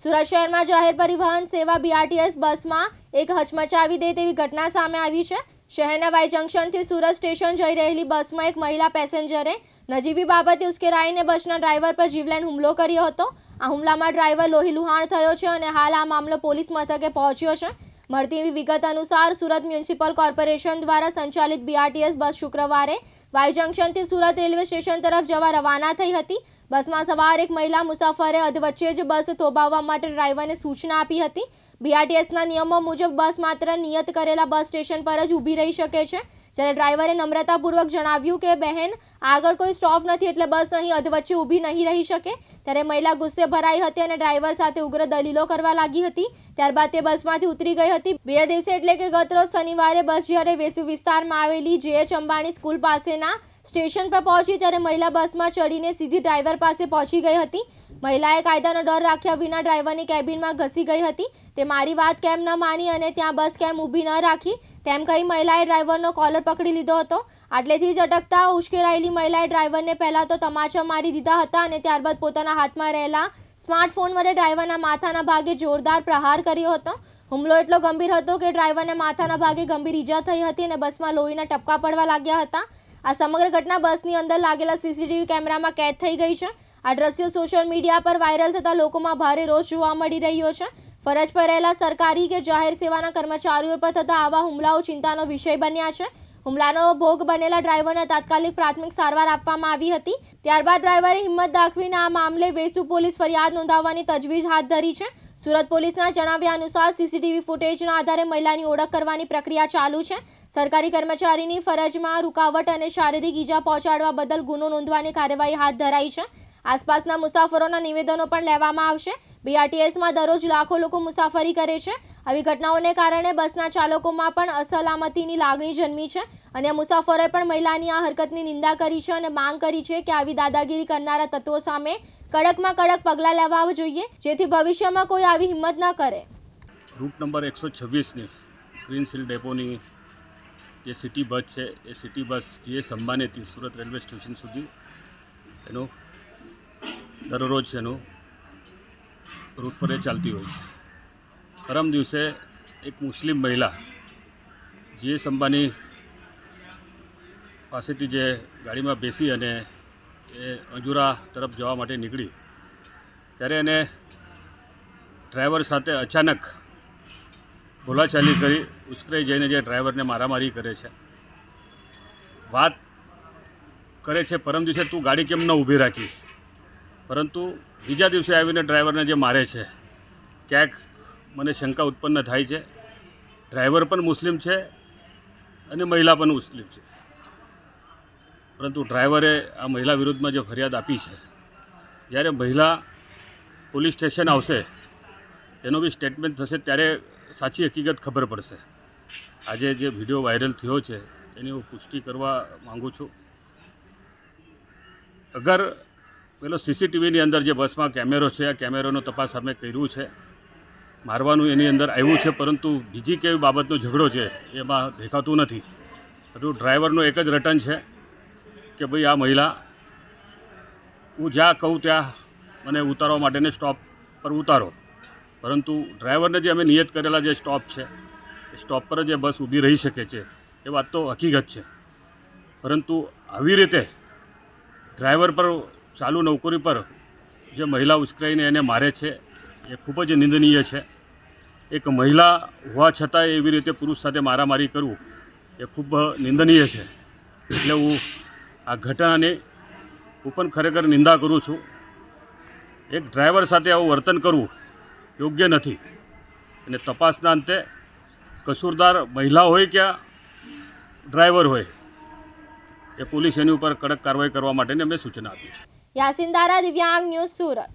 સુરત શહેરમાં જાહેર પરિવહન સેવા BRTS બસમાં એક હચમચાવી દે તેવી ઘટના સામે આવી છે। શહેરના વાય જંકશનથી સુરત સ્ટેશન જઈ રહેલી બસમાં એક મહિલા પેસેન્જરે નજીવી બાબતે ઉશ્કેરાઈને બસના ડ્રાઈવર પર જીવલેણ હુમલો કર્યો હતો। આ હુમલામાં ડ્રાઈવર લોહીલુહાણ થયો છે અને હાલ આ મામલો પોલીસ મથકે પહોંચ્યો છે। મળતી વિગત અનુસાર સુરત મ્યુનિસિપલ કોર્પોરેશન દ્વારા સંચાલિત BRTS બસ શુક્રવારે વાય જંકશનથી સુરત રેલવે સ્ટેશન તરફ જવા રવાના થઈ હતી। બસમાં સવાર એક મહિલા મુસાફરે અધવચ્ચે જ બસ થોભાવવા માટે ડ્રાઈવરને સૂચના આપી હતી। BRTSના નિયમો મુજબ બસ માત્ર નિયત કરેલા બસ સ્ટેશન પર જ ઊભી રહી શકે છે, જ્યારે ડ્રાઈવરે નમ્રતાપૂર્વક જણાવ્યું કે બહેન, આગળ કોઈ સ્ટોપ નથી એટલે બસ અહીં અધવચ્ચે ઊભી નહીં રહી શકે। ત્યારે મહિલા ગુસ્સે ભરાઈ હતી અને ડ્રાઈવર સાથે ઉગ્ર દલીલો કરવા લાગી હતી। ત્યારબાદ તે બસમાંથી ઉતરી ગઈ હતી। બે દિવસે એટલે કે ગતરોજ શનિવારે બસ જ્યારે વેસુ વિસ્તારમાં આવેલી JH અંબાણી સ્કૂલ પાસેના સ્ટેશન પર પહોંચી ત્યારે મહિલા બસમાં ચડીને સીધી ડ્રાઈવર પાસે પહોંચી ગઈ હતી। મહિલાએ કાયદાનો ડર રાખ્યા વિના ડ્રાઈવરની કેબિનમાં ઘસી ગઈ હતી। તે મારી વાત કેમ ન માની અને ત્યાં બસ કેમ ઊભી ન રાખી તેમ કહી મહિલાએ ડ્રાઈવરનો કોલર પકડી લીધો હતો। આટલેથી જ અટકતા ઉશ્કેરાયેલી મહિલાએ ડ્રાઈવરને પહેલાં તો તમાચા મારી દીધા હતા અને ત્યારબાદ પોતાના હાથમાં રહેલા સ્માર્ટફોન વડે ડ્રાઈવરના માથાના ભાગે જોરદાર પ્રહાર કર્યો હતો। હુમલો એટલો ગંભીર હતો કે ડ્રાઈવરને માથાના ભાગે ગંભીર ઈજા થઈ હતી અને બસમાં લોહીના ટપકા પડવા લાગ્યા હતા। આ સમગ્ર ઘટના બસની અંદર લાગેલા CCTV કેમેરામાં કેદ થઈ ગઈ છે। આ દ્રશ્યો સોશિયલ મીડિયા પર વાયરલ થતા લોકોમાં ભારે રોષ જોવા મળી રહ્યો છે। ફરજ પર રહેલા સરકારી કે જાહેર સેવાના કર્મચારીઓ પર થતા આવા હુમલાઓ ચિંતાનો વિષય બન્યા છે। હુમલાનો ભોગ બનેલા ડ્રાઈવરને તાત્કાલિક પ્રાથમિક સારવાર આપવામાં આવી હતી। ત્યારબાદ ડ્રાઈવરે હિંમત દાખવીને આ મામલે વેસુ પોલીસ ફરિયાદ નોંધાવવાની તજવીજ હાથ ધરી છે। સુરત પોલીસના જણાવ્યા અનુસાર CCTV ફૂટેજના આધારે મહિલાની ઓળખ કરવાની પ્રક્રિયા ચાલુ છે। સરકારી કર્મચારીની ફરજમાં રૂકાવટ અને શારીરિક ઈજા પહોંચાડવા બદલ ગુનો નોંધવાની કાર્યવાહી હાથ ધરાઈ છે। આસપાસના મુસાફરોના નિવેદનો પણ લેવામાં આવશે। BRTSમાં દરરોજ લાખો લોકો મુસાફરી કરે છે। આવી ઘટનાઓને કારણે બસના ચાલકોમાં પણ અસલામતીની લાગણી જન્મી છે। અને મુસાફરોએ પણ મહિલાની આ હરકતની નિંદા કરી છે અને માંગ કરી છે કે આવી દાદાગીરી કરનારા તત્વો સામે કડકમાં કડક પગલાં લેવા જોઈએ, જેથી ભવિષ્યમાં કોઈ આવી હિંમત ન કરે। રૂટ નંબર 126ની ગ્રીનશીલ ડેપોની જે સિટી બસ છે એ સિટી બસ JH અંબાણીથી સુરત રેલવે સ્ટેશન સુધી એનું દરરોજ એનું રૂટ પર એ ચાલતી હોય છે। પરમ દિવસે એક મુસ્લિમ મહિલા JH અંબાણી પાસેથી જે ગાડીમાં બેસી અને એ અંજુરા તરફ જવા માટે નીકળી ત્યારે એને ડ્રાઈવર સાથે અચાનક બોલાચાલી કરી ઉશ્કેરાઈ જઈને જે ડ્રાઈવરને મારામારી કરે છે, વાત કરે છે પરમ દિવસે તું ગાડી કેમ ન ઊભી રાખી, પરંતુ બીજા દિવસે આવીને ડ્રાઈવરને જે મારે છે, ક્યાંક મને શંકા ઉત્પન્ન થાય છે। ડ્રાઈવર પણ મુસ્લિમ છે અને મહિલા પણ મુસ્લિમ છે, પરંતુ ડ્રાઈવરે આ મહિલા વિરુદ્ધમાં જે ફરિયાદ આપી છે, જ્યારે મહિલા પોલીસ સ્ટેશન આવશે એનો બી સ્ટેટમેન્ટ થશે ત્યારે સાચી હકીકત ખબર પડશે। આજે જે વિડીયો વાયરલ થયો છે એની હું પુષ્ટિ કરવા માગું છું। અગર પેલો CCTVની અંદર જે બસમાં કેમેરો છે આ કેમેરાનો તપાસ અમે કર્યું છે, મારવાનું એની અંદર આવ્યું છે, પરંતુ બીજી કેવી બાબતનો ઝઘડો છે એમાં દેખાતું નથી। બધું ડ્રાઈવરનું એક જ રટન છે કે ભાઈ આ મહિલા હું જ્યાં કહું ત્યાં મને ઉતારવા માટેને સ્ટોપ પર ઉતારો, પરંતુ ડ્રાઈવરને જે અમે નિયત કરેલા જે સ્ટોપ છે એ સ્ટોપ પર જ એ બસ ઊભી રહી શકે છે એ વાત તો હકીકત છે, પરંતુ આવી રીતે ડ્રાઈવર પર ચાલુ નોકરી પર જે મહિલા ઉશ્કેરાઈને એને મારે છે એ ખૂબ જ નિંદનીય છે। એક મહિલા હોવા છતાં એવી રીતે પુરુષ સાથે મારામારી કરવું એ ખૂબ નિંદનીય છે। એટલે હું આ ઘટનાની હું પણ ખરેખર નિંદા કરું છું। એક ડ્રાઈવર સાથે આવું વર્તન કરવું યોગ્ય નથી અને તપાસના અંતે કસૂરદાર મહિલા હોય કે ડ્રાઈવર હોય એ પોલીસ એની ઉપર કડક કાર્યવાહી કરવા માટેની અમે સૂચના આપી છે। યાસીન દારા, દિવ્યાંગ ન્યૂઝ, સુરત।